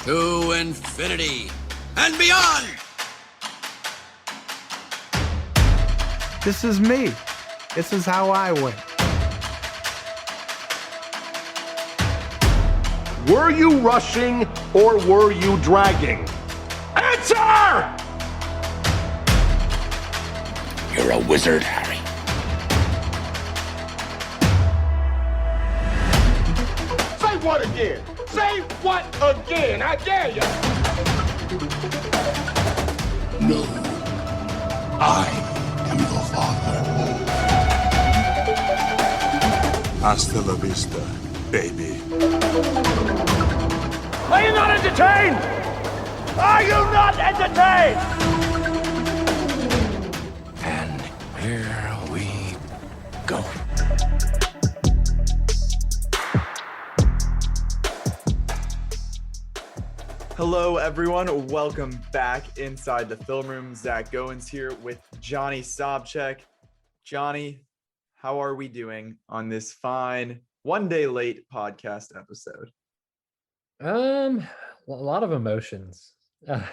to infinity and beyond. This is me. This is how I win. Were you rushing or were you dragging? Answer! You're a wizard, Harry. Say what again? Say what again? I dare you. No, I am your father. Hasta la vista, baby. Are you not entertained? Are you not entertained? And here we go. Hello, everyone. Welcome back inside the film room. Zach Goins here with Johnny Sobchak. Johnny, how are we doing on this fine one day late podcast episode? A lot of emotions. A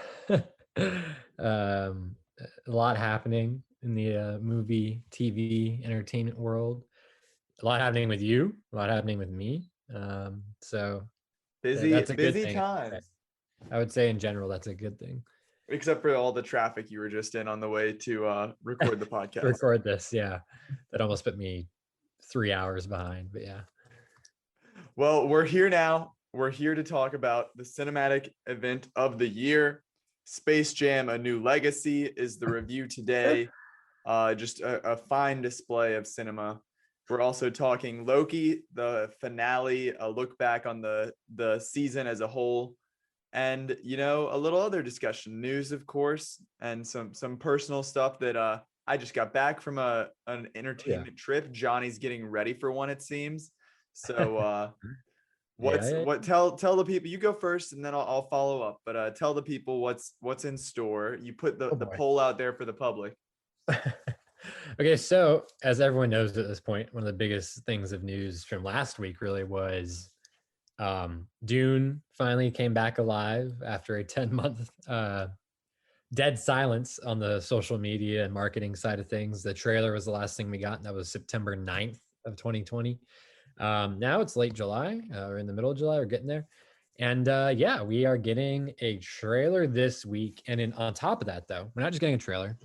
lot happening in the movie, TV, entertainment world. A lot happening with you. A lot happening with me. So Busy, that's a good busy thing. times. I would say in general, that's a good thing. Except for all the traffic you were just in on the way to record the podcast. Record this, yeah. That almost put me 3 hours behind, but yeah. Well, we're here now. We're here to talk about the cinematic event of the year. Space Jam: A New Legacy is the review today. Just a fine display of cinema. We're also talking Loki, the finale, a look back on the season as a whole. And, you know, a little other discussion, news, of course, and some personal stuff that I just got back from an entertainment trip. Johnny's getting ready for one, it seems. So tell the people, you go first and then I'll follow up, but tell the people what's in store. You put the poll out there for the public. Okay, so as everyone knows at this point, one of the biggest things of news from last week really was Dune finally came back alive after a 10-month dead silence on the social media and marketing side of things. The trailer was the last thing we got, and that was September 9th of 2020. Now it's late July, we're in the middle of July, we're getting there. And we are getting a trailer this week. And on top of that, though, we're not just getting a trailer.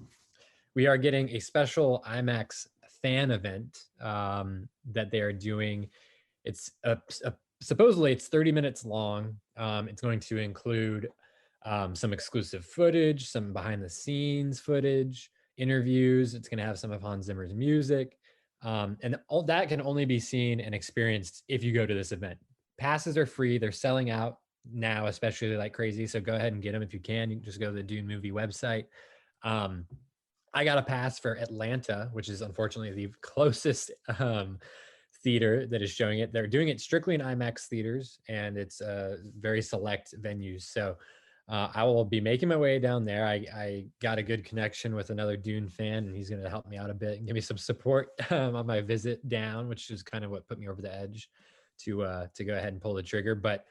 We are getting a special IMAX fan event that they are doing. It's supposedly it's 30 minutes long. It's going to include some exclusive footage, some behind the scenes footage, interviews. It's going to have some of Hans Zimmer's music. And all that can only be seen and experienced if you go to this event. Passes are free. They're selling out now, especially like crazy. So go ahead and get them if you can. You can just go to the Dune movie website. I got a pass for Atlanta, which is unfortunately the closest theater that is showing it. They're doing it strictly in IMAX theaters, and it's very select venues. So I will be making my way down there. I got a good connection with another Dune fan, and he's going to help me out a bit and give me some support on my visit down, which is kind of what put me over the edge to go ahead and pull the trigger. But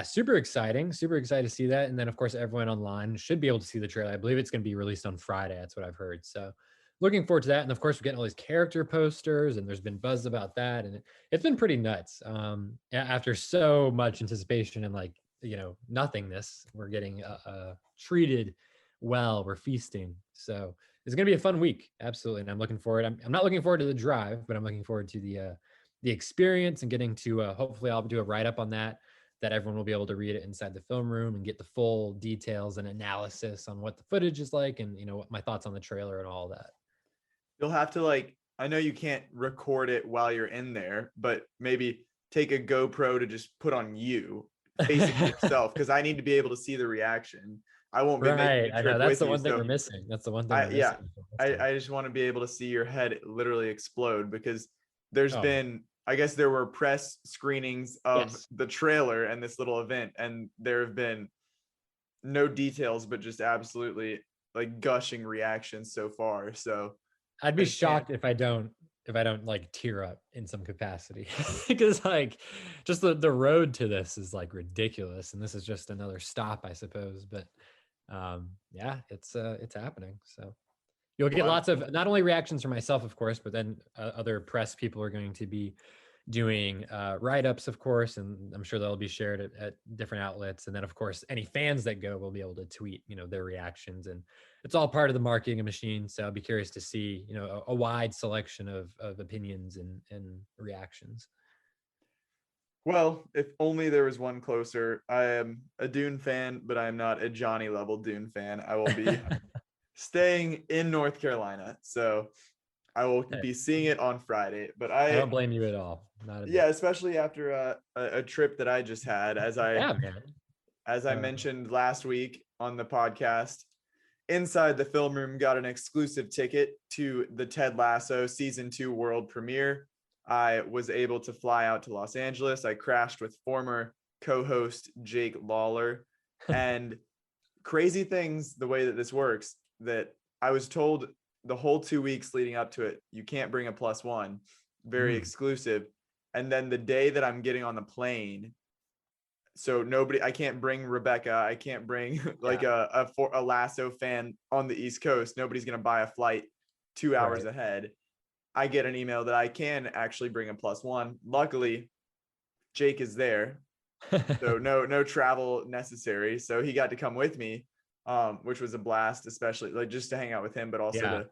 super exciting to see that. And then of course everyone online should be able to see the trailer. I believe it's going to be released on Friday. That's what I've heard. So looking forward to that. And of course we're getting all these character posters, and there's been buzz about that, and it's been pretty nuts. After so much anticipation and nothingness, we're getting treated well. We're feasting. So it's going to be a fun week. Absolutely. And I'm looking forward. I'm not looking forward to the drive, but I'm looking forward to the experience and getting to hopefully I'll do a write-up on that everyone will be able to read it inside the film room and get the full details and analysis on what the footage is like, and what my thoughts on the trailer and all that. You'll have to I know you can't record it while you're in there, but maybe take a GoPro to just put on you facing yourself, because I need to be able to see the reaction. I won't be making I know that's the one thing we're missing. That's the one thing. I just want to be able to see your head literally explode, because there's been, I guess there were press screenings of the trailer and this little event, and there have been no details, but just absolutely gushing reactions so far. So I'd be shocked if I don't tear up in some capacity, because just the road to this is like ridiculous, and this is just another stop, I suppose. But yeah, it's happening. So you'll get lots of not only reactions from myself, of course, but then other press people are going to be doing write-ups, of course, and I'm sure they'll be shared at different outlets. And then, of course, any fans that go will be able to tweet, their reactions, and it's all part of the marketing machine. So I'll be curious to see, a wide selection of opinions and reactions. Well, if only there was one closer. I am a Dune fan, but I am not a Johnny level Dune fan. I will be staying in North Carolina, so I will be seeing it on Friday. But I don't blame you at all. Yeah, especially after a trip that I just had, as I man. mentioned last week on the podcast. Inside the Film Room got an exclusive ticket to the Ted Lasso season 2 world premiere. I was able to fly out to Los Angeles. I crashed with former co-host Jake Lawler, and crazy things, the way that this works, that I was told the whole 2 weeks leading up to it, you can't bring a +1, very exclusive. And then the day that I'm getting on the plane, so I can't bring Rebecca, I can't bring like a Lasso fan on the East Coast. Nobody's going to buy a flight 2 hours ahead. I get an email that I can actually bring a +1. Luckily, Jake is there, so no travel necessary. So he got to come with me, which was a blast, especially like just to hang out with him, but also to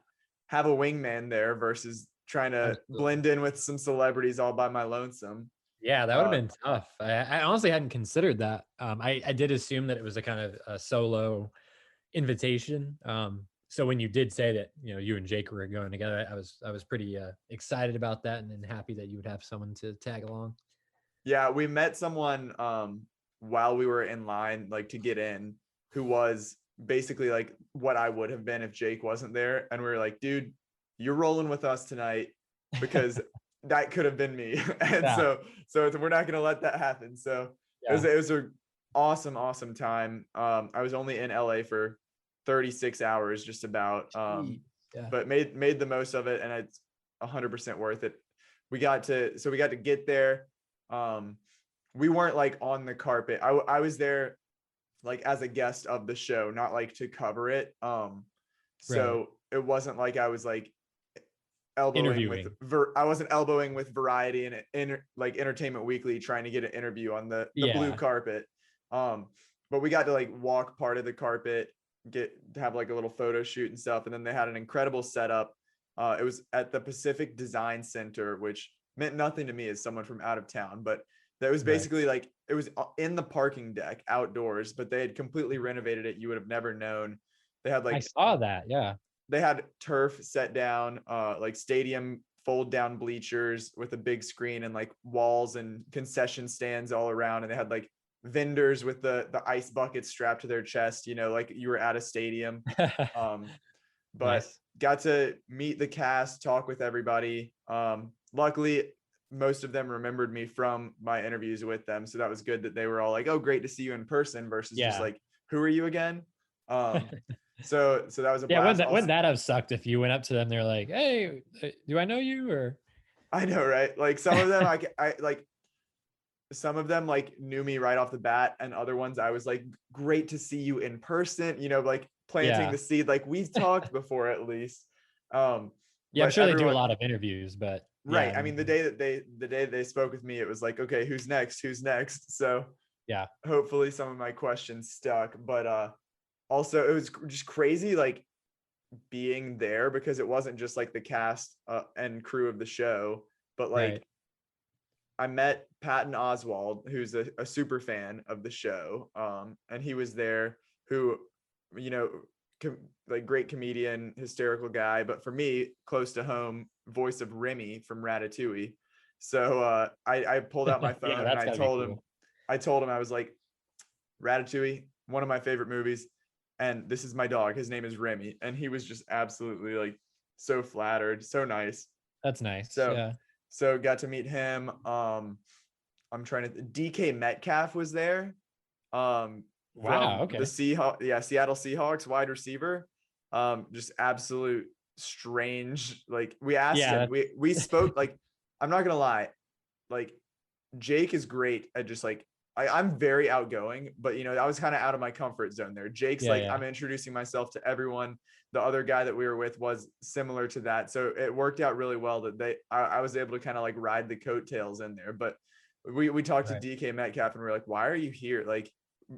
have a wingman there versus trying to blend in with some celebrities all by my lonesome. Yeah, that would have been tough. I honestly hadn't considered that. I did assume that it was a kind of a solo invitation. So when you did say that, you and Jake were going together, I was pretty excited about that, and happy that you would have someone to tag along. Yeah, we met someone while we were in line, like to get in, who was basically like what I would have been if Jake wasn't there. And we were like, dude, you're rolling with us tonight, because that could have been me. And so we're not going to let that happen. So it was an awesome time. I was only in LA for 36 hours, just about, but made the most of it, and it's 100% worth it. We got to get there. We weren't like on the carpet. I was there like as a guest of the show, not like to cover it. So it wasn't like I was like elbowing I wasn't elbowing with Variety and like Entertainment Weekly trying to get an interview on the blue carpet. But we got to like walk part of the carpet, have like a little photo shoot and stuff. And then they had an incredible setup. It was at the Pacific Design Center, which meant nothing to me as someone from out of town, but that was basically like, it was in the parking deck outdoors, but they had completely renovated it. You would have never known. They had like, I saw that. Yeah. They had turf set down, like stadium fold down bleachers with a big screen and like walls and concession stands all around. And they had like vendors with the ice buckets strapped to their chest, like you were at a stadium. But got to meet the cast, talk with everybody. Luckily, most of them remembered me from my interviews with them. So that was good that they were all like, oh, great to see you in person, versus just like, who are you again? So that was a blast. Wouldn't that have sucked if you went up to them, they're like, hey, do I know you? Or I know, right? Like some of them, some of them like knew me right off the bat, and other ones I was like, great to see you in person, like planting the seed, like we've talked before at least. I'm sure they do a lot of interviews, but I mean, the day they spoke with me, it was like, okay, who's next? So hopefully some of my questions stuck. But also it was just crazy like being there, because it wasn't just like the cast and crew of the show, but like I met Patton Oswalt, who's a super fan of the show, and he was there, who like great comedian, hysterical guy, but for me, close to home, voice of Remy from Ratatouille. So I pulled out my phone and I told him, I was like, Ratatouille, one of my favorite movies, and this is my dog, his name is Remy. And he was just absolutely like so flattered, so nice. That's nice. So got to meet him. I'm trying to DK Metcalf was there. Wow. Okay. The Seattle Seahawks wide receiver. Just absolute strange. Like we asked him, we spoke, like, I'm not gonna lie, like Jake is great at just like I'm very outgoing, but I was kind of out of my comfort zone there. Jake's Yeah, like, yeah. I'm introducing myself to everyone. The other guy that we were with was similar to that. So it worked out really well that I was able to kind of like ride the coattails in there. But we talked Right. to DK Metcalf and we are like, why are you here? Like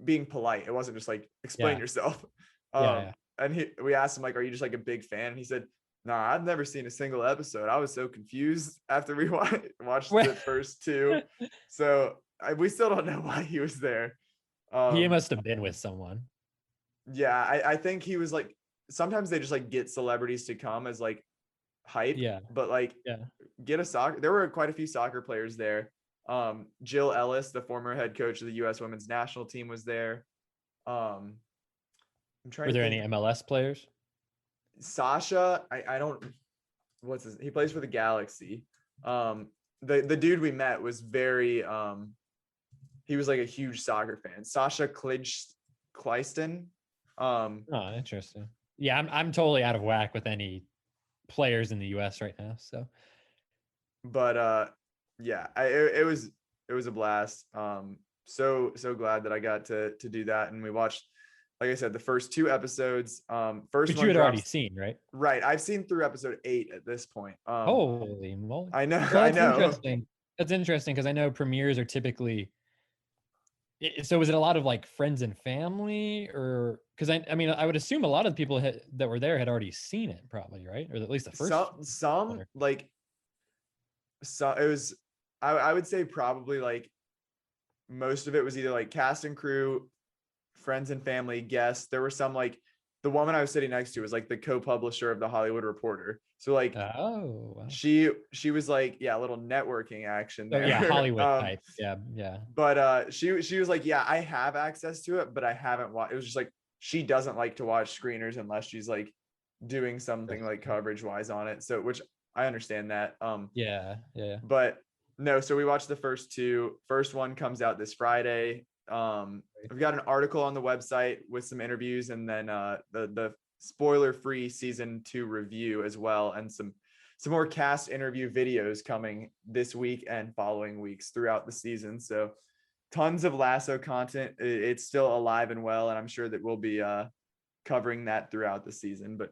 being polite. It wasn't just like explain Yeah. yourself. Yeah. And we asked him like, are you just like a big fan? And he said, no, I've never seen a single episode. I was so confused after we watched the first two. So we still don't know why he was there. He must have been with someone. Yeah, I think he was like, sometimes they just like get celebrities to come as like hype. Yeah. But like, Yeah. get a soccer. There were quite a few soccer players there. Jill Ellis, the former head coach of the U.S. women's national team, was there. I'm trying. Were there to any think. MLS players? Sasha, I don't. What's his? He plays for the Galaxy. The dude we met was very. He was like a huge soccer fan. Sasha Kleiston. Oh, interesting. Yeah, I'm totally out of whack with any players in the US right now. So, but yeah, it was a blast. So glad that I got to do that, and we watched, like I said, the first two episodes. First which one you had already drops, seen, right? right? I've seen through episode 8 at this point. Holy moly! I know, Well, I that's know. interesting. That's interesting because I know premieres are typically. So was it a lot of like friends and family, or because I mean I would assume a lot of the people that were there had already seen it, probably, right? Or at least the first. Some like, so it was. I would say probably like most of it was either like cast and crew, friends and family, guests. There were some like the woman I was sitting next to was like the co-publisher of the Hollywood Reporter. So like, oh, wow. she was like, yeah, a little networking action there. Oh, yeah, Hollywood type. Yeah. But she was like, yeah, I have access to it, but I haven't watched. It was just like she doesn't like to watch screeners unless she's like doing something like coverage wise on it. So which I understand that. Yeah. But no, so we watched the first two. First one comes out this Friday. We've got an article on the website with some interviews, and then the spoiler-free season 2 review as well, and some more cast interview videos coming this week and following weeks throughout the season. So tons of Lasso content. It's still alive and well, and I'm sure that we'll be covering that throughout the season. But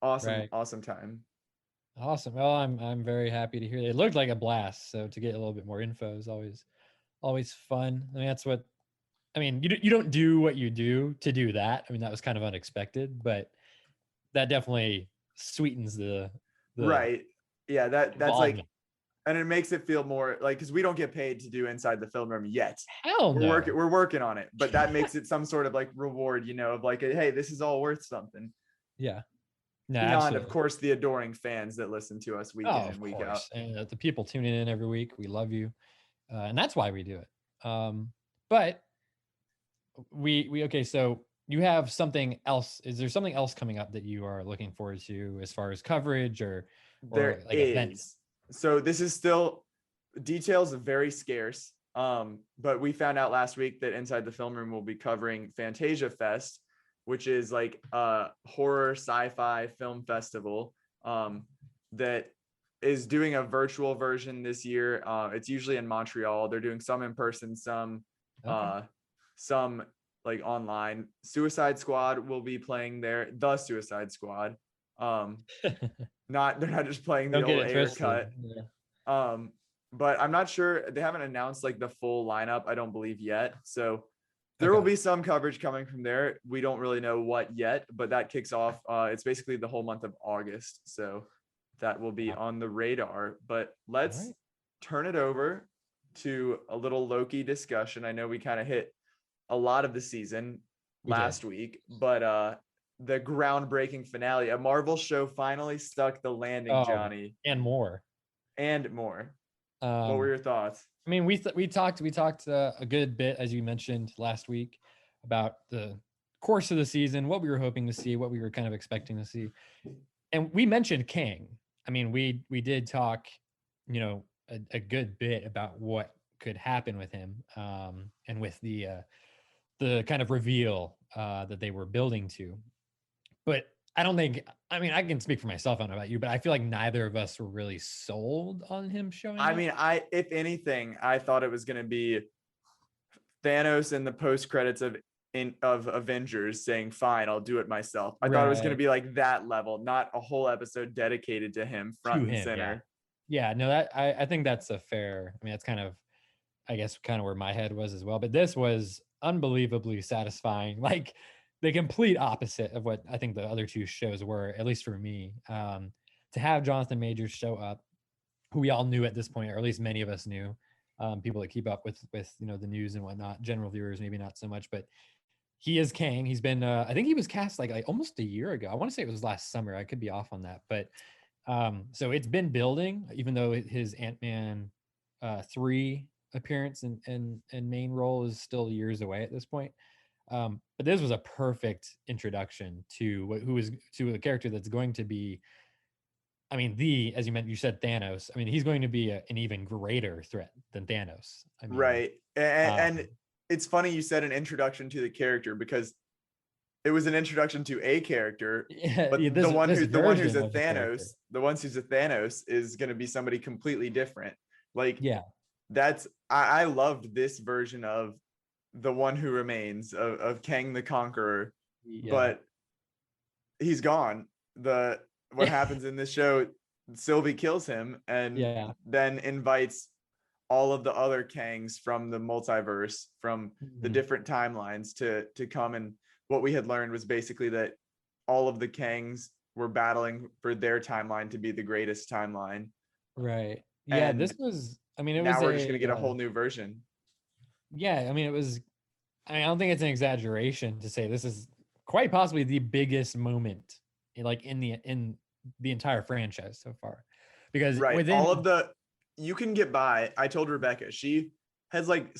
awesome time. Awesome. Well, I'm very happy to hear that. It looked like a blast. So to get a little bit more info is always fun. I mean, that's what. I mean, you don't do what you do to do that. I mean, that was kind of unexpected, but that definitely sweetens the right. Yeah, that's involvement. like, and it makes it feel more like, because we don't get paid to do Inside the Film Room yet. Hell no. We're working on it, but that makes it some sort of like reward, of like, hey, this is all worth something. Yeah. No, Beyond, absolutely. of course, the adoring fans that listen to us week in and week out. And the people tuning in every week, we love you, and that's why we do it. But we okay. So you have something else. Is there something else coming up that you are looking forward to as far as coverage or there like is. events? So this is still, details are very scarce. But we found out last week that Inside the Film Room will be covering Fantasia Fest, which is like a horror sci-fi film festival that is doing a virtual version this year. It's usually in Montreal. They're doing some in person, some like online. Suicide Squad will be playing there. The Suicide Squad. They're not just playing the old Ayer cut. Yeah. But I'm not sure. They haven't announced like the full lineup, I don't believe yet. So there will be some coverage coming from there. We don't really know what yet, but that kicks off. It's basically the whole month of August. So that will be on the radar. But let's turn it over to a little Loki discussion. I know we kind of hit a lot of the season last week, but the groundbreaking finale, a Marvel show finally stuck the landing, Johnny. And more. What were your thoughts? I mean, we talked a good bit, as you mentioned last week, about the course of the season, what we were hoping to see, what we were kind of expecting to see, and we mentioned Kang. I mean, we did talk, a good bit about what could happen with him, and with the kind of reveal that they were building to. But I don't think. I mean, I can speak for myself. I don't know about you, but I feel like neither of us were really sold on him showing I up. mean, if anything, I thought it was going to be Thanos in the post credits of Avengers saying, "Fine, I'll do it myself." I thought it was going to Right. be like that level, not a whole episode dedicated to him front To and him, yeah. center. Yeah, no, that I think that's a fair. I mean, that's kind of, I guess, kind of where my head was as well. But this was unbelievably satisfying. Like the complete opposite of what I think the other two shows were, at least for me. To have Jonathan Majors show up, who we all knew at this point, or at least many of us knew, people that keep up with the news and whatnot, general viewers maybe not so much, but he is Kang. He's been I think he was cast like almost a year ago. I want to say it was last summer. I could be off on that, but so it's been building, even though his Ant-Man 3 appearance and main role is still years away at this point. But this was a perfect introduction to who is to a character that's going to be, I mean, as you meant, you said Thanos. I mean, he's going to be an even greater threat than Thanos. I mean, Right. And um, it's funny you said an introduction to the character, because it was an introduction to a character, yeah, but this the one who's version a of the character. Thanos, the one who's a Thanos is going to be somebody completely different. Like Yeah, I loved this version of the one who remains of Kang the Conqueror, yeah, but he's gone. What happens in this show, Sylvie kills him and yeah. then invites all of the other Kangs from the multiverse, from the Mhm. different timelines to come. And what we had learned was basically that all of the Kangs were battling for their timeline to be the greatest timeline. Right. Yeah, And this was. I mean, it was now we're just going a. to get a whole new version. Yeah, I mean, it was. I mean, I don't think it's an exaggeration to say this is quite possibly the biggest moment, like in the entire franchise so far, because Right. All of within. you can get by. I told Rebecca, she has like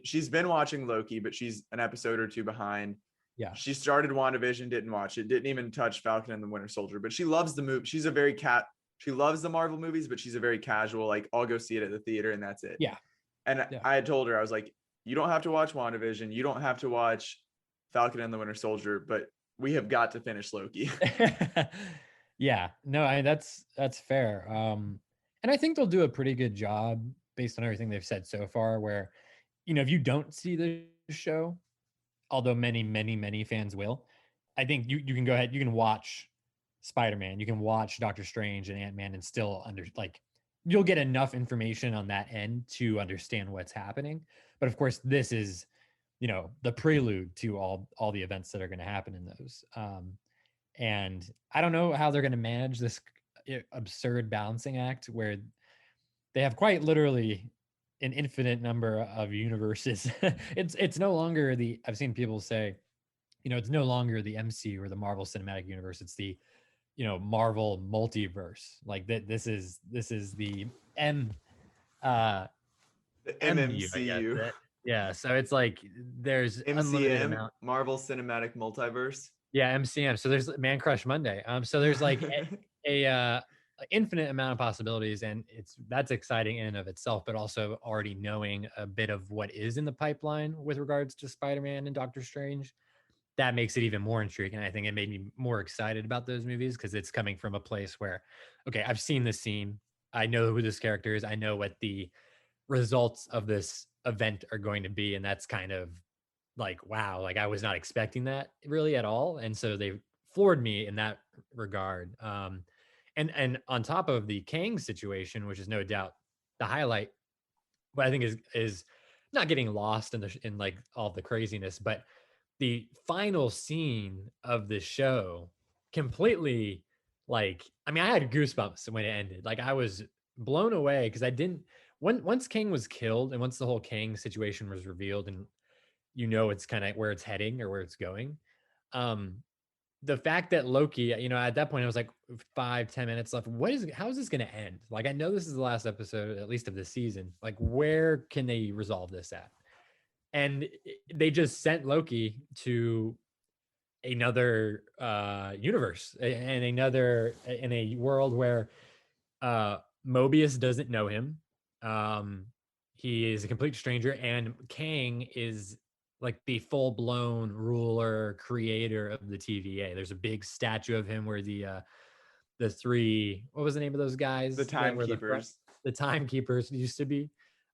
she's been watching Loki, but she's an episode or two behind. Yeah. She started WandaVision, didn't watch it, didn't even touch Falcon and the Winter Soldier, but she loves the movie. She loves the Marvel movies, but she's a very casual, like, I'll go see it at the theater and that's it. Yeah. And Yeah. I had told her, I was like, you don't have to watch WandaVision, you don't have to watch Falcon and the Winter Soldier, but we have got to finish Loki. Yeah. No, that's fair. And I think they'll do a pretty good job based on everything they've said so far. Where, if you don't see the show, although many fans will, I think you can go ahead, you can watch Spider-Man, you can watch Doctor Strange and Ant-Man and still you'll get enough information on that end to understand what's happening. But of course, this is, the prelude to all the events that are going to happen in those. And I don't know how they're going to manage this absurd balancing act where they have quite literally an infinite number of universes. It's no longer I've seen people say, it's no longer the MCU or the Marvel Cinematic Universe. It's the, Marvel multiverse. Like that. This is the uh The MU, I guess. MMCU, Yeah. So it's like there's unlimited MCM, amount. Marvel Cinematic Multiverse. Yeah, MCM. So there's Man Crush Monday. So there's like a infinite amount of possibilities, and that's exciting in and of itself, but also already knowing a bit of what is in the pipeline with regards to Spider-Man and Doctor Strange, that makes it even more intriguing. I think it made me more excited about those movies because it's coming from a place where, okay, I've seen this scene, I know who this character is, I know what the results of this event are going to be, and that's kind of like, wow, like I was not expecting that really at all, and so they floored me in that regard. And on top of the Kang situation, which is no doubt the highlight, what I think is not getting lost in like all the craziness, but the final scene of the show completely, like, I mean, I had goosebumps when it ended. Like I was blown away because I didn't once Kang was killed and once the whole Kang situation was revealed and it's kind of where it's heading or where it's going. Um, the fact that Loki, at that point I was like 5-10 minutes left. How is this going to end? Like, I know this is the last episode, at least of the season. Like, where can they resolve this at? And they just sent Loki to another universe and in a world where Mobius doesn't know him. He is a complete stranger, and Kang is like the full-blown ruler creator of the TVA. There's a big statue of him where the three, what was the name of those guys The that were timekeepers. the timekeepers used to be,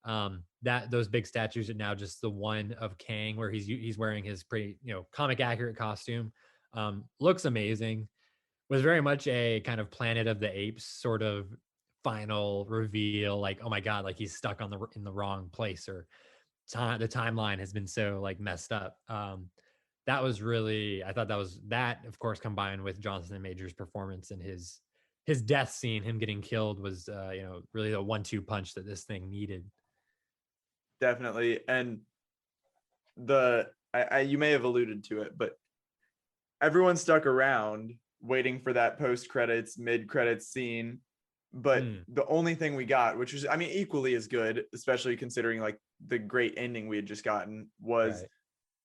that those big statues are now just the one of Kang where he's wearing his pretty, comic accurate costume. Looks amazing. Was very much a kind of Planet of the Apes sort of final reveal, like, oh my god, like he's stuck in the wrong place, or the timeline has been so like messed up. That was really, I thought that of course combined with Jonathan Major's performance and his death scene, him getting killed, was really the 1-2 punch that this thing needed. Definitely. And you may have alluded to it, but everyone stuck around waiting for that post-credits, mid-credits scene. But the only thing we got, which was, I mean, equally as good, especially considering like the great ending we had just gotten, was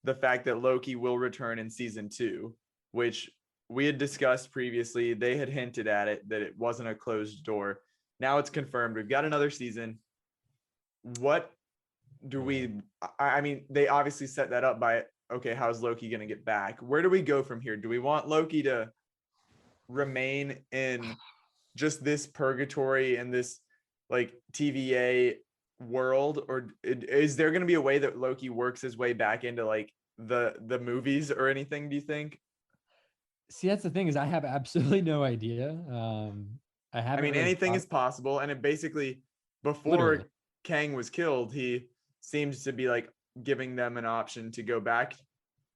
the fact that Loki will return in season 2, which we had discussed previously. They had hinted at it, that it wasn't a closed door. Now it's confirmed. We've got another season. What do we, I mean, they obviously set that up by, okay, how's Loki going to get back? Where do we go from here? Do we want Loki to remain in just this purgatory and this like TVA world, or is there going to be a way that Loki works his way back into like the movies or anything, do you think? See, that's the thing, is I have absolutely no idea. I mean, really anything is possible. And it basically, before Literally. Kang was killed, he seems to be like giving them an option to go back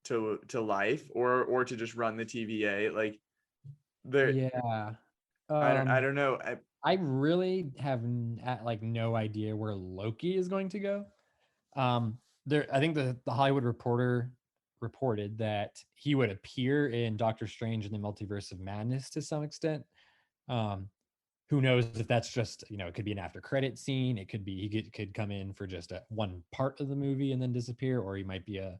to life, or to just run the TVA. Like Yeah. I don't know. I really have like no idea where Loki is going to go. I think the Hollywood Reporter reported that he would appear in Doctor Strange in the Multiverse of Madness to some extent. Who knows if that's just, it could be an after credit scene. It could be he could come in for just one part of the movie and then disappear, or he might be a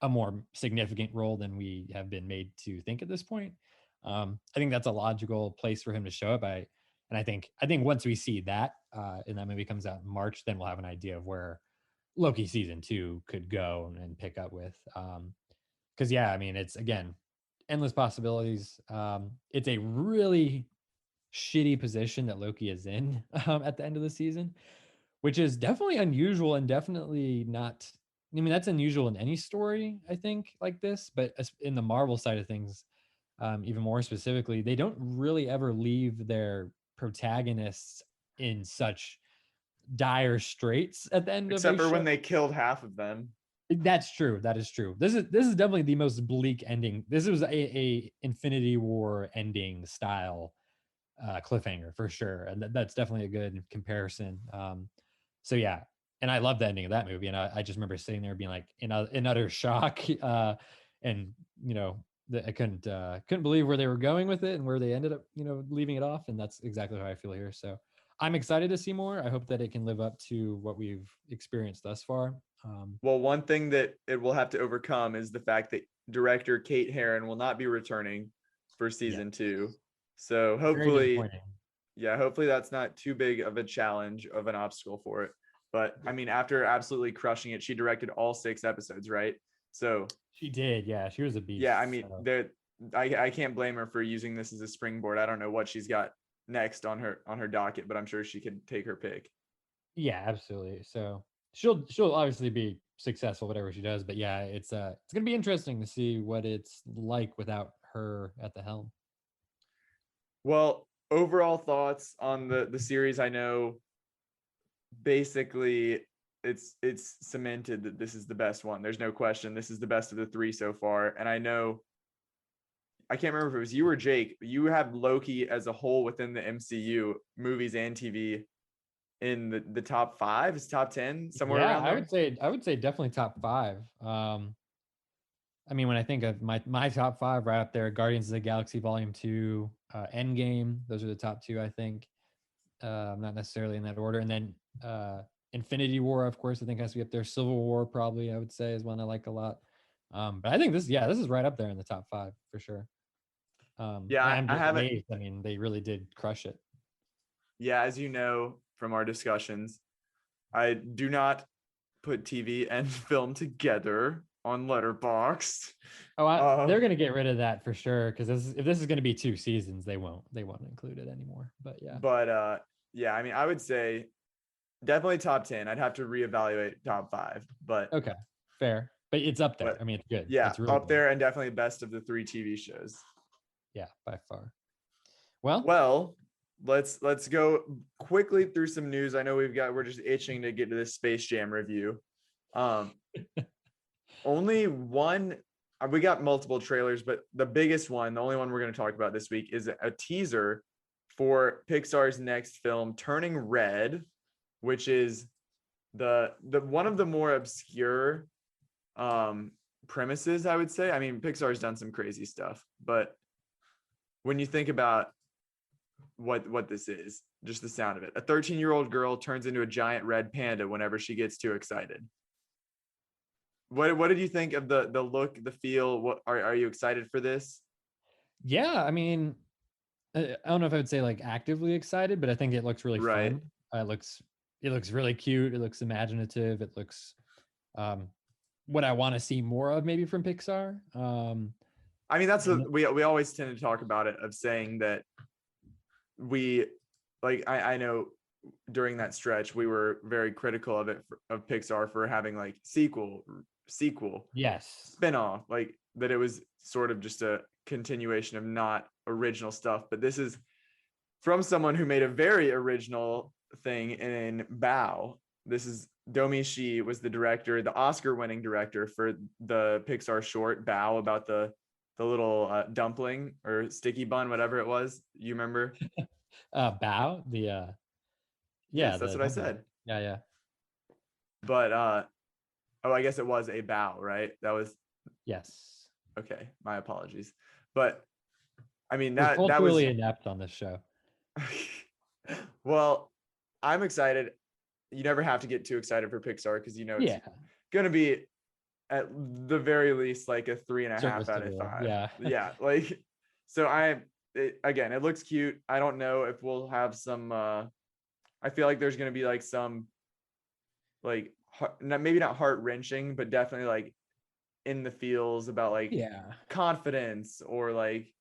more significant role than we have been made to think at this point. I think that's a logical place for him to show up. And I think once we see that, and that movie comes out in March, then we'll have an idea of where Loki season 2 could go and pick up with. Because yeah, I mean, it's, again, endless possibilities. It's a really shitty position that Loki is in at the end of the season, which is definitely unusual and definitely not. I mean, that's unusual in any story, I think, like this, but in the Marvel side of things, even more specifically, they don't really ever leave their protagonists in such dire straits at the end Except of a for show. when they killed half of them. That's true. That is true. This is definitely the most bleak ending. This was a Infinity War ending style cliffhanger for sure, and that's definitely a good comparison. So yeah, and I love the ending of that movie, and I just remember sitting there being like in utter shock, and I couldn't believe where they were going with it and where they ended up leaving it off, and that's exactly how I feel here. So I'm excited to see more. I hope that it can live up to what we've experienced thus far. Well, one thing that it will have to overcome is the fact that director Kate Herron will not be returning for season 2. So hopefully that's not too big of a challenge, of an obstacle for it. But I mean, after absolutely crushing it, she directed all 6 episodes, right? So she did. Yeah, she was a beast. Yeah, I mean, I can't blame her for using this as a springboard. I don't know what she's got next on her docket, but I'm sure she could take her pick. Yeah, absolutely. So she'll obviously be successful whatever she does, but yeah, it's gonna be interesting to see what it's like without her at the helm. Well, overall thoughts on the series. I know basically it's cemented that this is the best one. There's no question. This is the best of the 3 so far. And I know, I can't remember if it was you or Jake, but you have Loki as a whole within the MCU, movies and TV, in the top 5, is top 10, somewhere around there? I would say definitely top 5. I mean, when I think of my top 5 right up there, Guardians of the Galaxy Volume 2, Endgame, those are the top 2, I think. Not necessarily in that order. And then Infinity War, of course, I think has to be up there. Civil War, probably, I would say, is one I like a lot. But I think this is right up there in the top 5 for sure. I haven't. I mean, they really did crush it. Yeah, as you know from our discussions, I do not put TV and film together. on Letterboxd. They're gonna get rid of that for sure because if this is gonna be 2 seasons, they won't include it anymore. But yeah. But yeah, I mean, I would say definitely top 10. I'd have to reevaluate top 5, but Okay, fair. But it's up there. but I mean, it's good. yeah, It's really up good. there and definitely best of the 3 TV shows. Yeah, by far. Well, Well, let's go quickly through some news. I know we're just itching to get to this Space Jam review. Only one, we got multiple trailers, but the biggest one, the only one we're going to talk about this week is a teaser for Pixar's next film, Turning Red, which is the one of the more obscure premises, I would say. I mean, Pixar's done some crazy stuff, but when you think about what this is, just the sound of it, a 13-year-old girl turns into a giant red panda whenever she gets too excited. What did you think of the look, the feel? What are you excited for this? yeah, I mean, I don't know if I would say like actively excited, but I think it looks really Right. fun. It looks really cute. It looks imaginative. It looks what I want to see more of maybe from Pixar. I mean, that's we always tend to talk about it, of saying that we like I know during that stretch we were very critical of it of Pixar for having like sequel Yes. spinoff, like that it was sort of just a continuation of not original stuff. But this is from someone who made a very original thing in Bao. This is Domi Shi was the director, the Oscar-winning director for the Pixar short Bao, about the little dumpling or sticky bun, whatever it was. You remember? Bao, Yes, that's what I dumpling. said. Yeah. But oh, I guess it was a Bao, right? That was Yes. okay. My apologies. But I mean We're that was culturally inept on this show. well, I'm excited. You never have to get too excited for Pixar because you know it's gonna be at the very least like a 3.5 out of 5. Yeah. Like, so again, it looks cute. I don't know if we'll have some I feel like there's gonna be like some like maybe not heart-wrenching, but definitely like in the feels about like confidence or like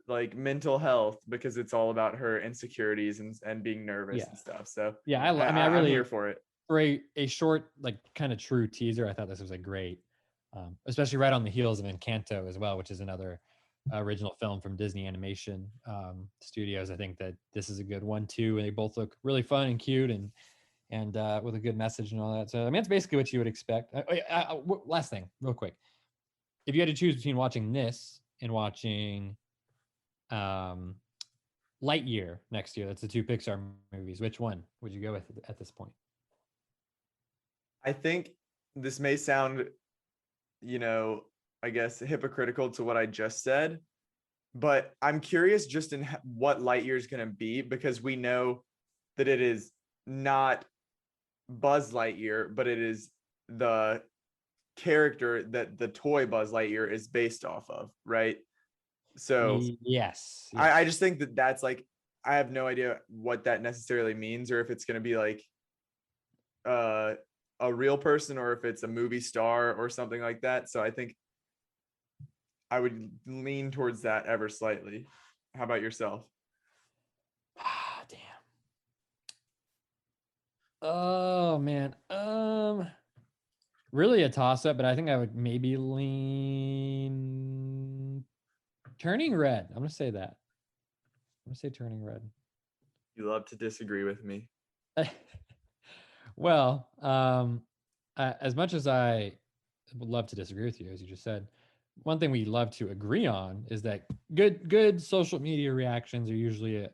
like mental health, because it's all about her insecurities and being nervous and stuff. So I mean, I'm here for it. For a short, like kind of true teaser, I thought this was a great, especially right on the heels of Encanto as well, which is another original film from Disney Animation Studios. I think that this is a good one too, and they both look really fun and cute and with a good message and all that. So I mean, it's basically what you would expect. Last thing, real quick, if you had to choose between watching this and watching Lightyear next year, that's the 2 Pixar movies, which one would you go with at this point? I think this may sound, I guess hypocritical to what I just said, but I'm curious just in what Lightyear is going to be, because we know that it is not Buzz Lightyear, but it is the character that the toy Buzz Lightyear is based off of, right? So yes. I just think that's like, I have no idea what that necessarily means, or if it's going to be like a real person or if it's a movie star or something like that. So I think I would lean towards that ever slightly. How about yourself? Damn. Oh man. Really a toss up, but I think I would maybe lean Turning Red. I'm gonna say that. I'm gonna say Turning Red. You love to disagree with me. Well, as much as I would love to disagree with you, as you just said, one thing we love to agree on is that good social media reactions are usually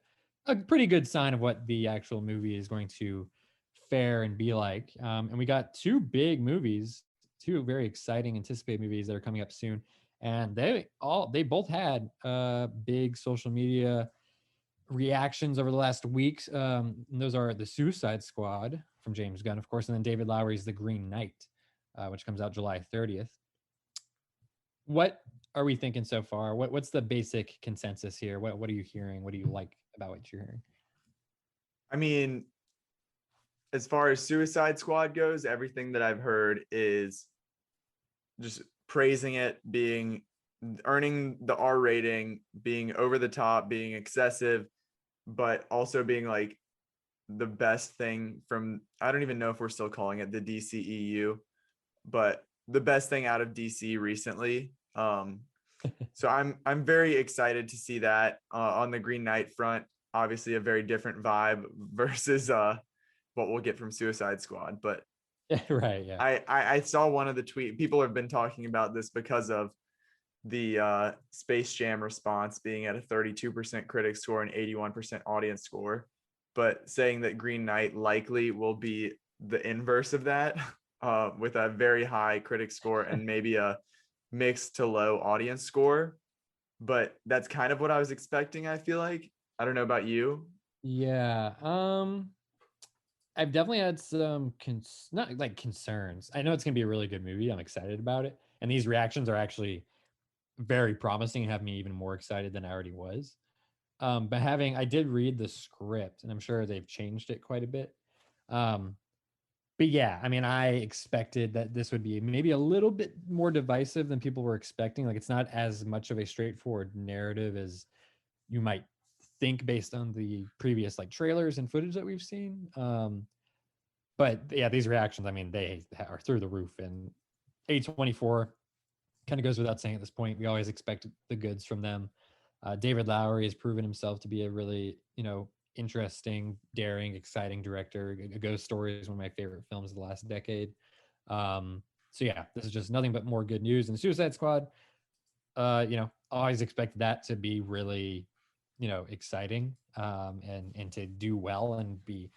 a pretty good sign of what the actual movie is going to fare and be like. And we got 2 big movies, 2 very exciting anticipated movies that are coming up soon, and they both had big social media reactions over the last weeks. Those are The Suicide Squad from James Gunn, of course, and then David Lowery's The Green Knight, which comes out July 30th. What are we thinking so far? What's the basic consensus here? What are you hearing? What do you like about what you're hearing? I mean, as far as Suicide Squad goes, everything that I've heard is just praising it, earning the R rating, being over the top, being excessive, but also being like the best thing from, I don't even know if we're still calling it the DCEU, but the best thing out of DC recently. So I'm very excited to see that on the Green Knight front. Obviously, a very different vibe versus what we'll get from Suicide Squad. But Right. Yeah. I saw one of the tweet. People have been talking about this because of the Space Jam response being at a 32% critic score and 81% audience score, but saying that Green Knight likely will be the inverse of that, with a very high critic score and maybe a mixed to low audience score. But that's kind of what I was expecting, I feel like. I don't know about you. Yeah. I've definitely had some not like concerns. I know it's gonna be a really good movie. I'm excited about it, and these reactions are actually very promising and have me even more excited than I already was. But I did read the script, and I'm sure they've changed it quite a bit. Um, but yeah, I mean, I expected that this would be maybe a little bit more divisive than people were expecting. Like, it's not as much of a straightforward narrative as you might think based on the previous like trailers and footage that we've seen. But yeah, these reactions, I mean, they are through the roof. And A24 kind of goes without saying at this point. We always expect the goods from them. David Lowery has proven himself to be a really, interesting, daring, exciting director. A Ghost Story is one of my favorite films of the last decade. So yeah, this is just nothing but more good news. And Suicide Squad, always expect that to be really, exciting, and to do well and be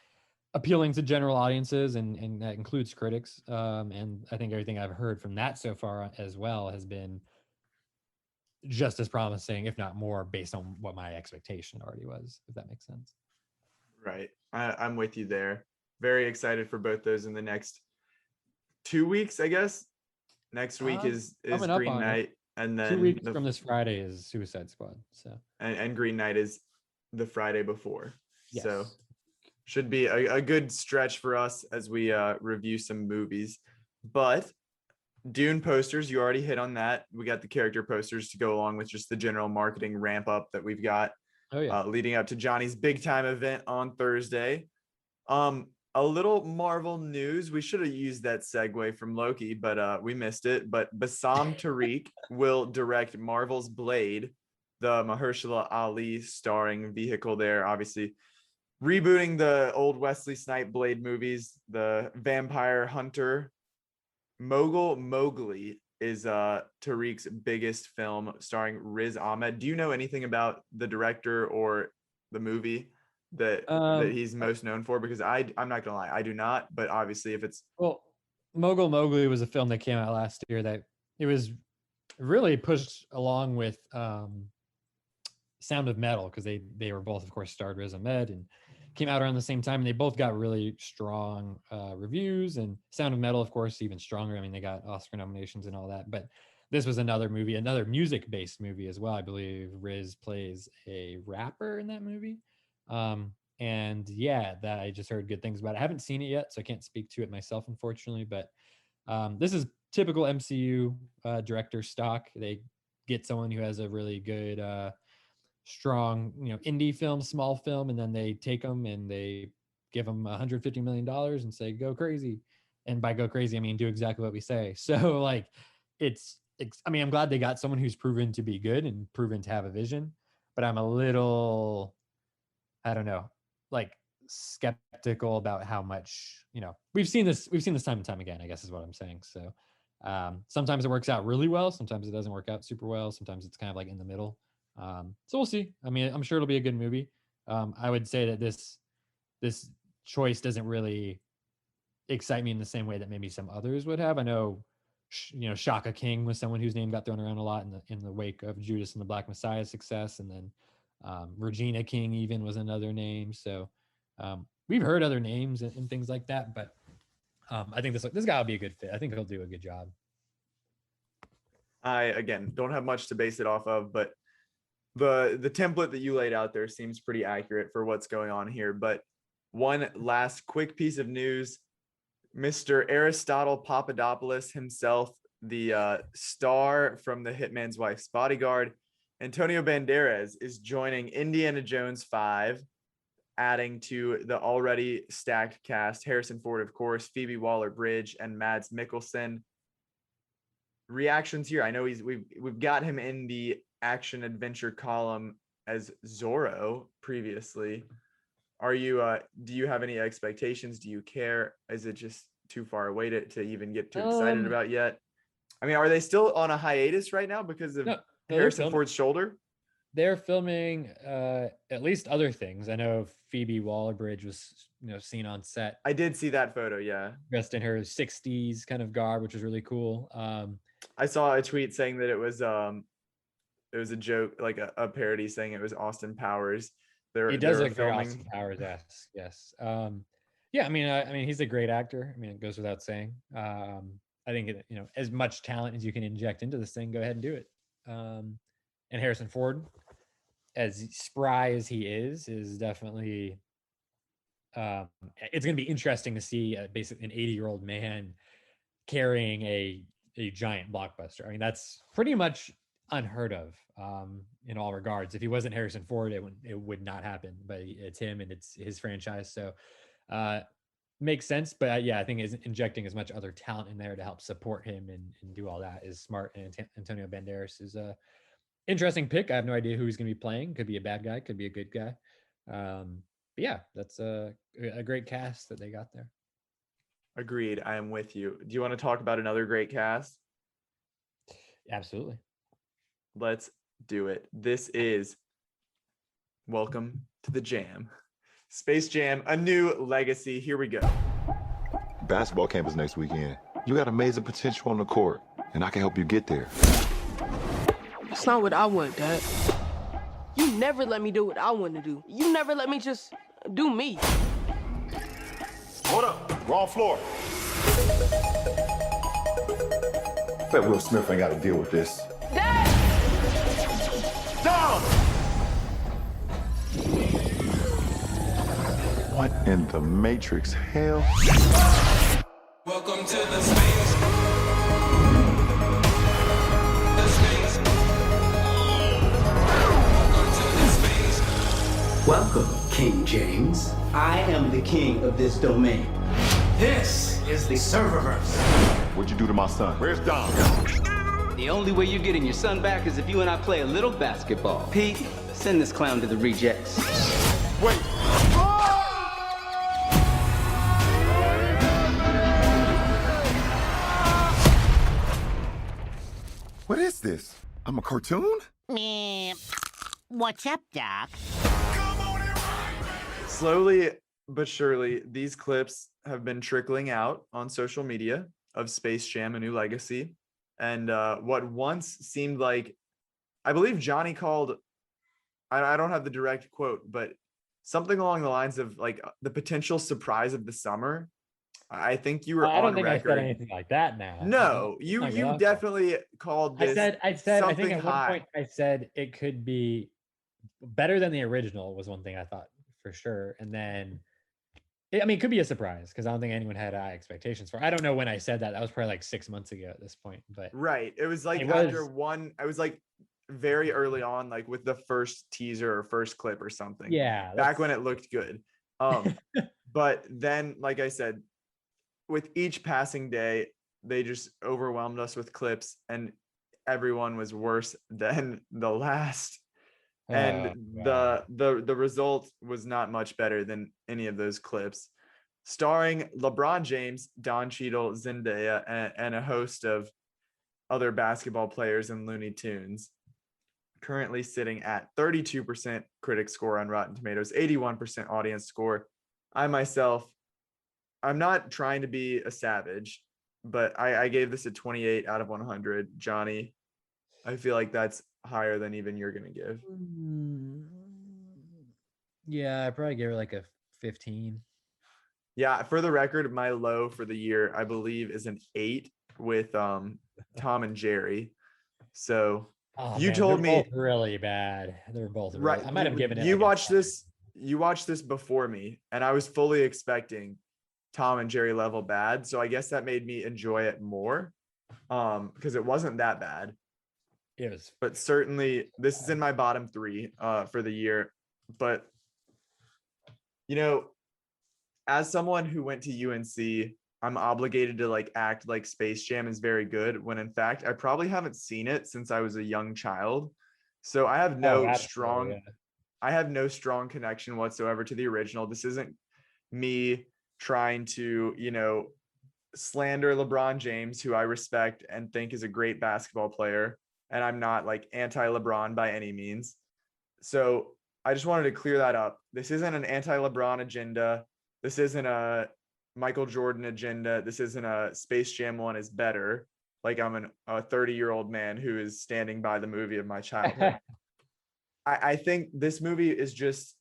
appealing to general audiences, and that includes critics. And I think everything I've heard from that so far as well has been just as promising, if not more, based on what my expectation already was, if that makes sense. Right. I'm with you there. Very excited for both those in the next 2 weeks, I guess. Next week is coming up Green on it. Knight, and 2 then weeks from this Friday is Suicide Squad. So and Green Knight is the Friday before. yes. So should be a good stretch for us as we review some movies. But Dune posters, you already hit on that. We got the character posters to go along with just the general marketing ramp up that we've got leading up to Johnny's big time event on Thursday. A little Marvel news. We should have used that segue from Loki, but we missed it. But Bassam Tariq will direct Marvel's Blade, the Mahershala Ali starring vehicle there. Obviously, rebooting the old Wesley Snipes Blade movies. The Vampire Hunter, Mowgli is Tariq's biggest film, starring Riz Ahmed. Do you know anything about the director or the movie that he's most known for? Because I'm not gonna lie, I do not. But obviously, if it's Mowgli was a film that came out last year that it was really pushed along with Sound of Metal, because they were both, of course, starred Riz Ahmed and came out around the same time, and they both got really strong reviews. And Sound of Metal, of course, even stronger. I mean, they got Oscar nominations and all that. But this was another music-based movie as well. I believe Riz plays a rapper in that movie. And yeah, that I just heard good things about it. I haven't seen it yet, so I can't speak to it myself, unfortunately. But this is typical MCU director stock. They get someone who has a really good strong, indie film, small film, and then they take them and they give them $150 million and say, go crazy. And by go crazy, I mean, do exactly what we say. So like, I mean, I'm glad they got someone who's proven to be good and proven to have a vision, but I'm a little, I don't know, like skeptical about how much, we've seen this time and time again, I guess is what I'm saying. So sometimes it works out really well. Sometimes it doesn't work out super well. Sometimes it's kind of like in the middle. So we'll see. I mean, I'm sure it'll be a good movie. I would say that this choice doesn't really excite me in the same way that maybe some others would have. I know, Shaka King was someone whose name got thrown around a lot in the wake of Judas and the Black Messiah's success, and then Regina King even was another name. So we've heard other names and things like that, but I think this guy will be a good fit. I think he'll do a good job. I, again, don't have much to base it off of, but the template that you laid out there seems pretty accurate for what's going on here. But one last quick piece of news: Mr. Aristotle Papadopoulos himself, the star from the Hitman's Wife's Bodyguard, Antonio Banderas, is joining Indiana Jones 5, adding to the already stacked cast. Harrison Ford, of course, Phoebe Waller-Bridge, and Mads Mikkelsen. Reactions here. I know we've got him in the action adventure column as Zorro previously. Are you do you have any expectations? Do you care? Is it just too far away to even get too excited about yet? I mean, are they still on a hiatus right now because of Harrison Ford's shoulder? They're filming at least other things. I know Phoebe Waller-Bridge was, seen on set. I did see that photo, yeah. Dressed in her 60s kind of garb, which was really cool. I saw a tweet saying that it was a joke, like a parody saying it was Austin Powers. He does look very Austin Powers, yes. Yeah, I mean, he's a great actor. I mean, it goes without saying. I think as much talent as you can inject into this thing, go ahead and do it. And Harrison Ford, as spry as he is definitely. It's going to be interesting to see basically an 80-year-old man carrying a giant blockbuster. I mean, that's pretty much unheard of in all regards. If he wasn't Harrison Ford, it would not happen. But it's him and it's his franchise, so makes sense. But yeah, I think injecting as much other talent in there to help support him and do all that is smart. And Antonio Banderas is a interesting pick. I have no idea who he's going to be playing. Could be a bad guy, could be a good guy. But yeah, that's a great cast that they got there. Agreed. I am with you. Do you want to talk about another great cast? Absolutely. Let's do it. This is Welcome to the Jam. Space Jam, a new legacy. Here we go. Basketball camp is next weekend. You got amazing potential on the court, and I can help you get there. That's not what I want, Dad. You never let me do what I want to do. You never let me just do me. Hold up. Wrong floor. Bet Will Smith ain't got to deal with this. Dad! Down! What in the Matrix hell? Welcome to the space. Welcome, King James. I am the king of this domain. This is the serververse. What'd you do to my son? Where's Dom? The only way you're getting your son back is if you and I play a little basketball. Pete, send this clown to the rejects. Wait. What is this? I'm a cartoon? What's up, Doc? Slowly but surely, these clips have been trickling out on social media of Space Jam: A New Legacy. And what once seemed like, I believe Johnny called, I don't have the direct quote, but something along the lines of like the potential surprise of the summer. I think you were I don't on think record. I said anything like that now. No, you definitely called this I said I something think at one point I said it could be better than the original was one thing I thought for sure. And then it could be a surprise because I don't think anyone had high expectations for it. I don't know when I said that. That was probably like 6 months ago at this point. But right. It was like I was like very early on, like with the first teaser or first clip or something. Yeah. Back when it looked good. But then, like I said, with each passing day, they just overwhelmed us with clips and everyone was worse than the last. And the result was not much better than any of those clips. Starring LeBron James, Don Cheadle, Zendaya, and a host of other basketball players and Looney Tunes. Currently sitting at 32% critic score on Rotten Tomatoes, 81% audience score. I myself, I'm not trying to be a savage, but I gave this a 28 out of 100. Johnny, I feel like that's higher than even you're going to give. Yeah, I probably gave her like a 15. Yeah, for the record, my low for the year, I believe, is an 8 with Tom and Jerry. So told me both really bad. They're both really, right. I might have given it. You watched this before me, and I was fully expecting Tom and Jerry level bad. So I guess that made me enjoy it more. because it wasn't that bad. It was But certainly this is in my bottom 3 for the year. But you know, as someone who went to UNC, I'm obligated to like act like Space Jam is very good when in fact I probably haven't seen it since I was a young child. So I have no absolutely, strong I have no strong connection whatsoever to the original. This isn't me trying to, slander LeBron James, who I respect and think is a great basketball player. And I'm not like anti-LeBron by any means. So I just wanted to clear that up. This isn't an anti-LeBron agenda. This isn't a Michael Jordan agenda. This isn't a Space Jam 1 is better. Like I'm a 30-year-old man who is standing by the movie of my childhood. I think this movie is just,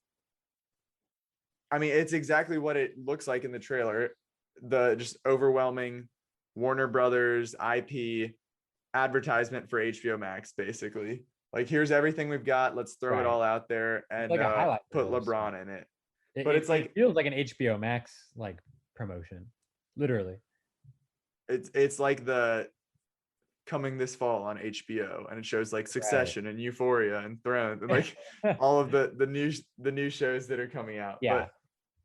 I mean, it's exactly what it looks like in the trailer. The just overwhelming Warner Brothers IP advertisement for HBO Max, basically. Like, here's everything we've got. Let's throw it all out there and like a highlight put reel, LeBron in it. But it's like, it feels like an HBO Max like promotion, literally. It's like the coming this fall on HBO, and it shows like Succession and Euphoria and Thrones and like all of the new shows that are coming out. Yeah,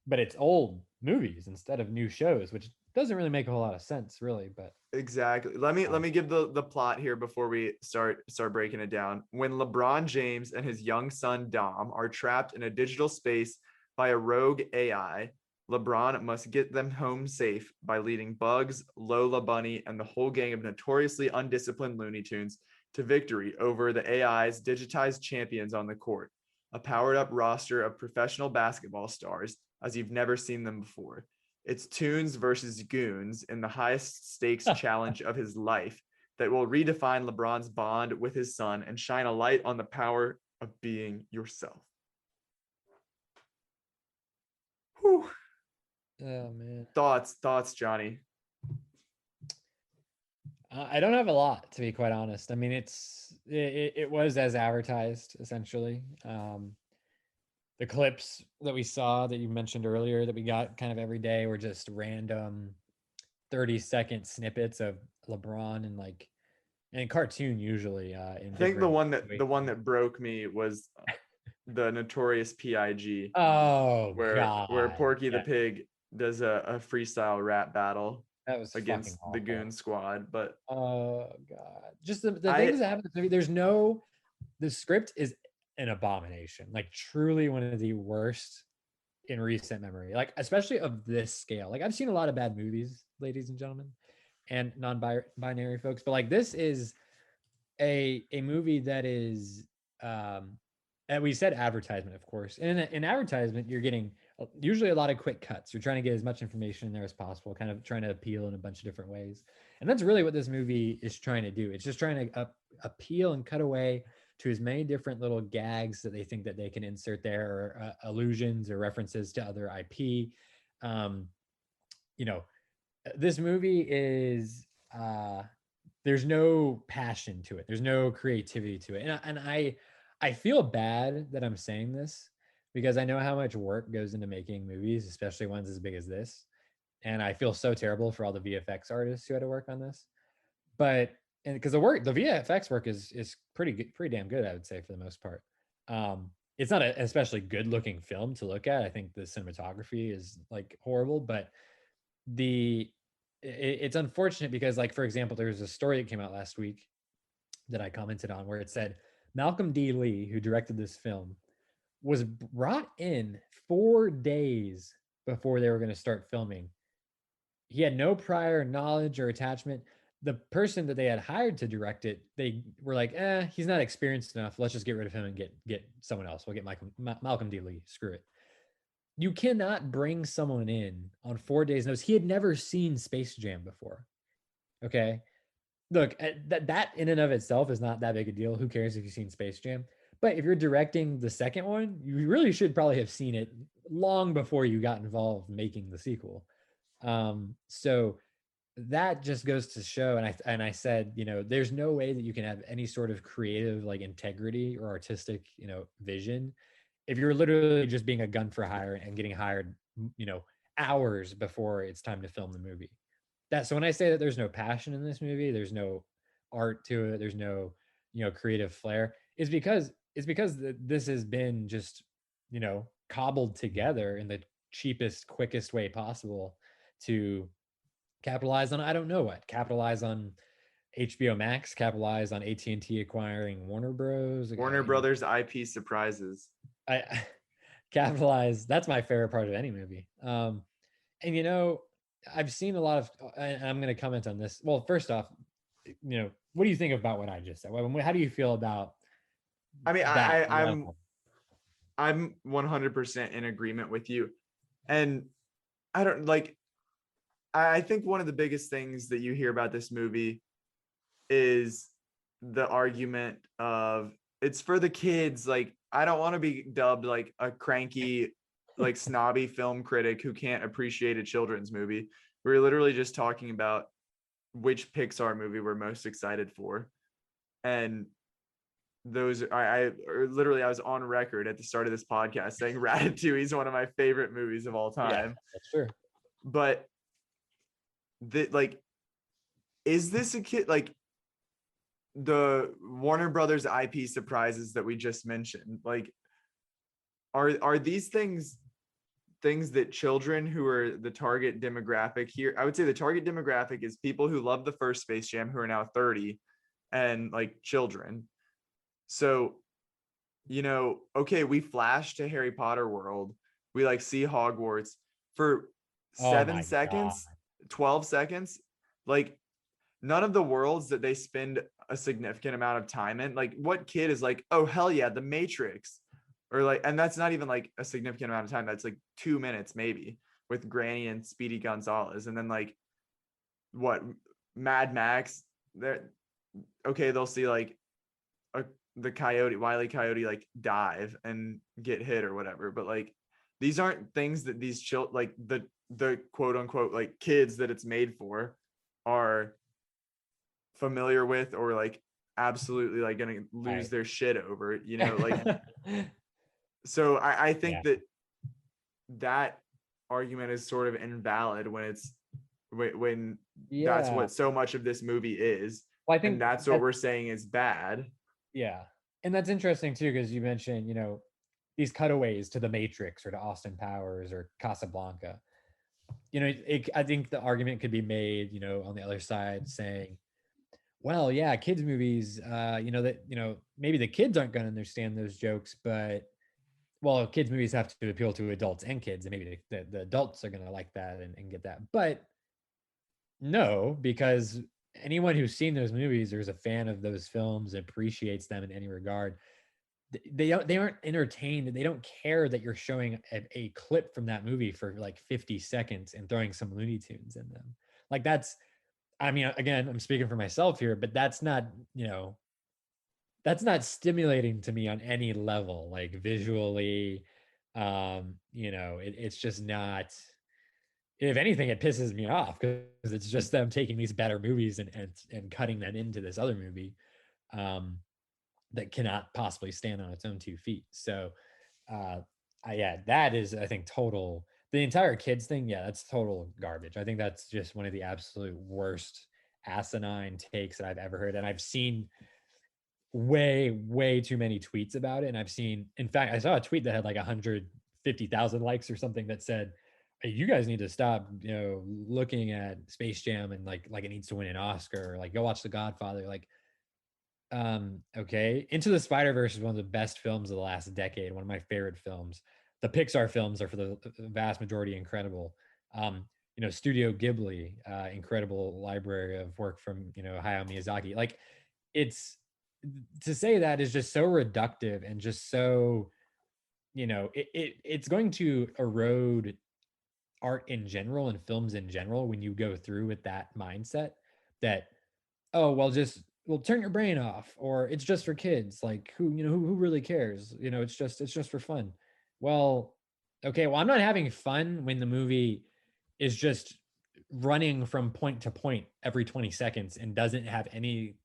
but it's old movies instead of new shows, which doesn't really make a whole lot of sense, really. But exactly. Let me give the plot here before we start breaking it down. When LeBron James and his young son Dom are trapped in a digital space by a rogue AI, LeBron must get them home safe by leading Bugs, Lola Bunny, and the whole gang of notoriously undisciplined Looney Tunes to victory over the AI's digitized champions on the court, a powered-up roster of professional basketball stars as you've never seen them before. It's Tunes versus Goons in the highest stakes challenge of his life that will redefine LeBron's bond with his son and shine a light on the power of being yourself. Whew. Oh man. Thoughts, Johnny. I don't have a lot, to be quite honest. I mean, it was as advertised, essentially. The clips that we saw that you mentioned earlier that we got kind of every day were just random 30-second snippets of LeBron and cartoon usually. I think the one that broke me was the Notorious P.I.G. Oh, where Porky the Pig does a freestyle rap battle that was against the Goon Squad. But oh god, just the things that happen in the movie. The script is an abomination, like truly one of the worst in recent memory, like especially of this scale. Like I've seen a lot of bad movies, ladies and gentlemen, and non-binary folks, but like this is a movie that is and we said advertisement, of course. And in advertisement, you're getting usually a lot of quick cuts. You're trying to get as much information in there as possible, kind of trying to appeal in a bunch of different ways. And that's really what this movie is trying to do. It's just trying to appeal and cut away to as many different little gags that they think that they can insert there, or allusions or references to other IP. This movie is there's no passion to it. There's no creativity to it. And I feel bad that I'm saying this because I know how much work goes into making movies, especially ones as big as this. And I feel so terrible for all the VFX artists who had to work on this. But because the VFX work is pretty damn good, I would say, for the most part. It's not an especially good looking film to look at. I think the cinematography is like horrible, but it's unfortunate because, like, for example, there was a story that came out last week that I commented on where it said Malcolm D. Lee, who directed this film, was brought in 4 days before they were going to start filming. He had no prior knowledge or attachment. The person that they had hired to direct it, they were like, he's not experienced enough. Let's just get rid of him and get someone else. We'll get Malcolm D. Lee. Screw it. You cannot bring someone in on 4 days' notice. He had never seen Space Jam before. Okay. Look, that in and of itself is not that big a deal. Who cares if you've seen Space Jam? But if you're directing the second one, you really should probably have seen it long before you got involved making the sequel. So that just goes to show, and I said, there's no way that you can have any sort of creative like integrity or artistic, vision if you're literally just being a gun for hire and getting hired, hours before it's time to film the movie. So when I say that there's no passion in this movie, there's no art to it, there's no, creative flair, is because this has been just, cobbled together in the cheapest, quickest way possible to capitalize on, I don't know what, capitalize on HBO Max, capitalize on AT&T acquiring Warner Bros. Warner Brothers IP surprises. I capitalize. That's my favorite part of any movie. And I've seen a lot of, and I'm going to comment on this. Well, first off, what do you think about what I just said? How do you feel about? I mean, that I'm 100% in agreement with you, and I don't like. I think one of the biggest things that you hear about this movie is the argument of it's for the kids. Like, I don't want to be dubbed like a cranky, like snobby film critic who can't appreciate a children's movie. We're literally just talking about which Pixar movie we're most excited for. And those, I literally, I was on record at the start of this podcast saying Ratatouille is one of my favorite movies of all time. Yeah, that's true. But is this a kid, like the Warner Brothers IP surprises that we just mentioned, like are these things that children who are the target demographic here? I would say the target demographic is people who love the first Space Jam who are now 30 and like children. So, okay, we flash to Harry Potter world. We like see Hogwarts for 7 seconds, 12 seconds. Like, none of the worlds that they spend a significant amount of time in, like what kid is like, oh, hell yeah, the Matrix, or like, and that's not even like a significant amount of time. That's like 2 minutes maybe with Granny and Speedy Gonzalez. And then like what, Mad Max, they'll see like the Wile E. Coyote like dive and get hit or whatever. But like, these aren't things that these like the quote unquote like kids that it's made for are familiar with, or like absolutely like gonna lose their shit over, like. So I think that argument is sort of invalid when that's what so much of this movie is. Well, I think, and that's what we're saying is bad. Yeah. And that's interesting too, because you mentioned, these cutaways to the Matrix or to Austin Powers or Casablanca. I think the argument could be made, on the other side saying, well, yeah, kids movies, maybe the kids aren't going to understand those jokes, but well, kids movies have to appeal to adults and kids, and maybe the adults are going to like that and get that. But no, because anyone who's seen those movies or is a fan of those films, appreciates them in any regard, they aren't entertained. They don't care that you're showing a clip from that movie for like 50 seconds and throwing some Looney Tunes in them. Like I mean, again, I'm speaking for myself here, but that's not stimulating to me on any level, like visually. It's just not. If anything, it pisses me off because it's just them taking these better movies and cutting them into this other movie that cannot possibly stand on its own 2 feet. So, that is, I think, total. The entire kids thing, that's total garbage. I think that's just one of the absolute worst asinine takes that I've ever heard. And I've seen way too many tweets about it. And in fact, I saw a tweet that had like 150,000 likes or something that said, hey, you guys need to stop, looking at Space Jam and like it needs to win an Oscar, or like go watch The Godfather. Like, okay. Into the Spider-Verse is one of the best films of the last decade. One of my favorite films. The Pixar films are for the vast majority incredible. Studio Ghibli, incredible library of work from, Hayao Miyazaki. Like, it's, to say that is just so reductive and just so, it's going to erode art in general and films in general when you go through with that mindset that, oh, well, turn your brain off, or it's just for kids. Like, who really cares? It's just for fun. Well, okay, well, I'm not having fun when the movie is just running from point to point every 20 seconds and doesn't have any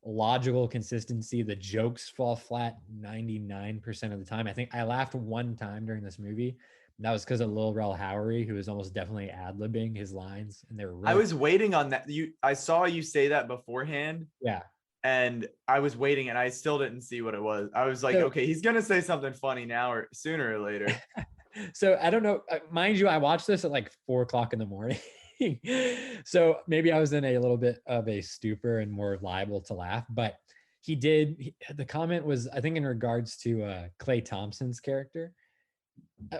logical consistency. The jokes fall flat 99% of the time. I think I laughed one time during this movie, that was because of Lil Rel Howery, who was almost definitely ad-libbing his lines, and they were I really, was waiting on that. I saw you say that beforehand, yeah. and I was waiting, and I still didn't see what it was. I was like, So- okay, he's gonna say something funny now or sooner or later. So I don't know. Mind you, I watched this at like 4:00 in the morning. So maybe I was in a little bit of a stupor and more liable to laugh. But the comment was, I think, in regards to Klay Thompson's character.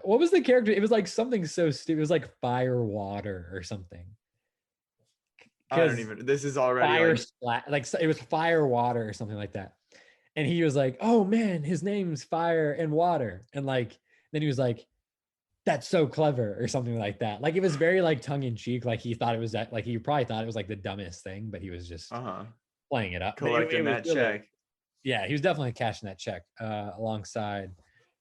What was the character? It was like something so stupid. It was like fire water or something. I don't even. This is already Fire like, splat, like it was fire water or something like that. And he was like, "Oh man, his name's Fire and Water," and like then he was like, "That's so clever," or something like that. Like it was very like tongue in cheek. Like he thought it was that. Like he probably thought it was like the dumbest thing, but he was just playing it up, collecting that really, check. Yeah, he was definitely cashing that check alongside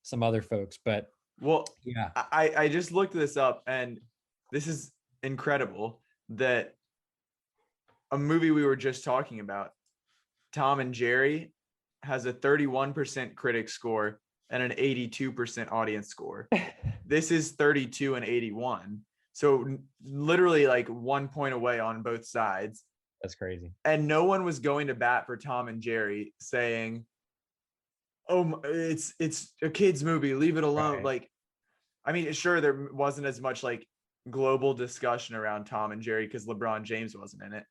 some other folks. But Well, yeah, I just looked this up, and this is incredible that a movie we were just talking about, Tom and Jerry, has a 31% critic score and an 82% audience score. This is 32 and 81. So literally like 1 point away on both sides. that's crazy. And no one was going to bat for Tom and Jerry, saying, "Oh, it's a kid's movie, leave it alone." Right. Like, I mean, sure, there wasn't as much like global discussion around Tom and Jerry because LeBron James wasn't in it.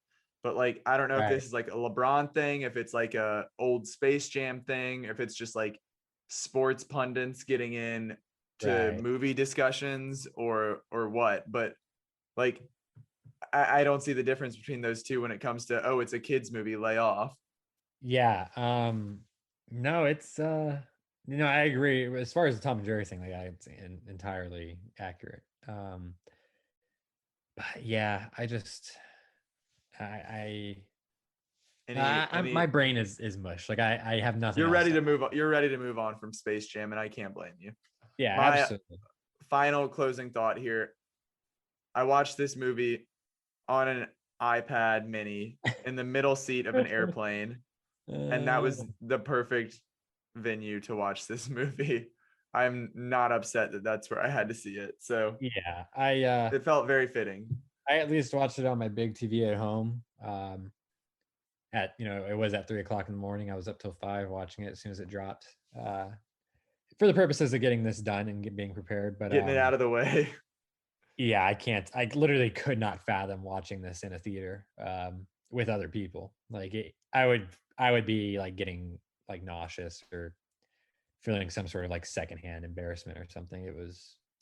But like, I don't know if this is like a LeBron thing, if it's like a old Space Jam thing, if it's just like sports pundits getting in to movie discussions or what. But like, I don't see the difference between those two when it comes to, oh, it's a kid's movie, lay off. Yeah. No, it's I agree. As far as the Tom and Jerry thing, like it's entirely accurate. But yeah, I just my brain is mush. Like I have nothing. You're else ready to move on. You're ready to move on from Space Jam, and I can't blame you. Yeah, My absolutely. final closing thought here. I watched this movie on an iPad mini in the middle seat of an airplane, and that was the perfect venue to watch this movie. I'm not upset that that's where I had to see it. So yeah, it felt very fitting. I at least watched it on my big TV at home. It was at 3:00 in the morning. I was up till 5 watching it as soon as it dropped. For the purposes of getting this done and being prepared, but getting it out of the way. Yeah, I literally could not fathom watching this in a theater with other people. Like I would be like getting like nauseous or feeling some sort of like secondhand embarrassment or something.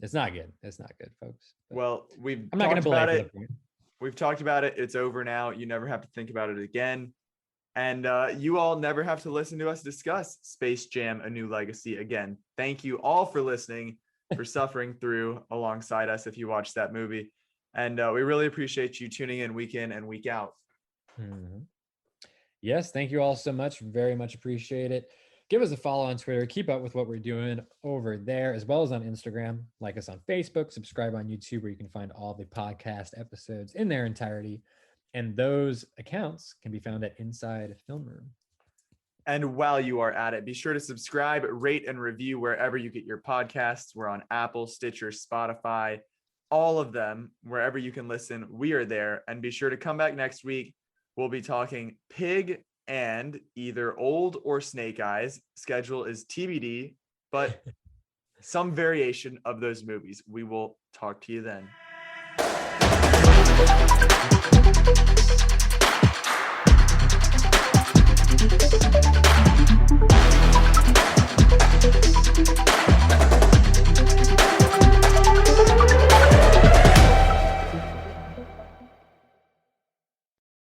It's not good. It's not good, folks. But well, I'm not going to belabor the point. We've talked about it. It's over now. You never have to think about it again. And you all never have to listen to us discuss Space Jam: A New Legacy again. Thank you all for listening, for suffering through alongside us if you watched that movie. And we really appreciate you tuning in and week out. Mm-hmm. Yes, thank you all so much. Very much appreciate it. Give us a follow on Twitter. Keep up with what we're doing over there, as well as on Instagram. Like us on Facebook. Subscribe on YouTube, where you can find all the podcast episodes in their entirety. And those accounts can be found at Inside Film Room. And while you are at it, be sure to subscribe, rate, and review wherever you get your podcasts. We're on Apple, Stitcher, Spotify, all of them. Wherever you can listen, we are there. And be sure to come back next week. We'll be talking Pig and either Old or Snake Eyes. Schedule is TBD, but some variation of those movies. We will talk to you then.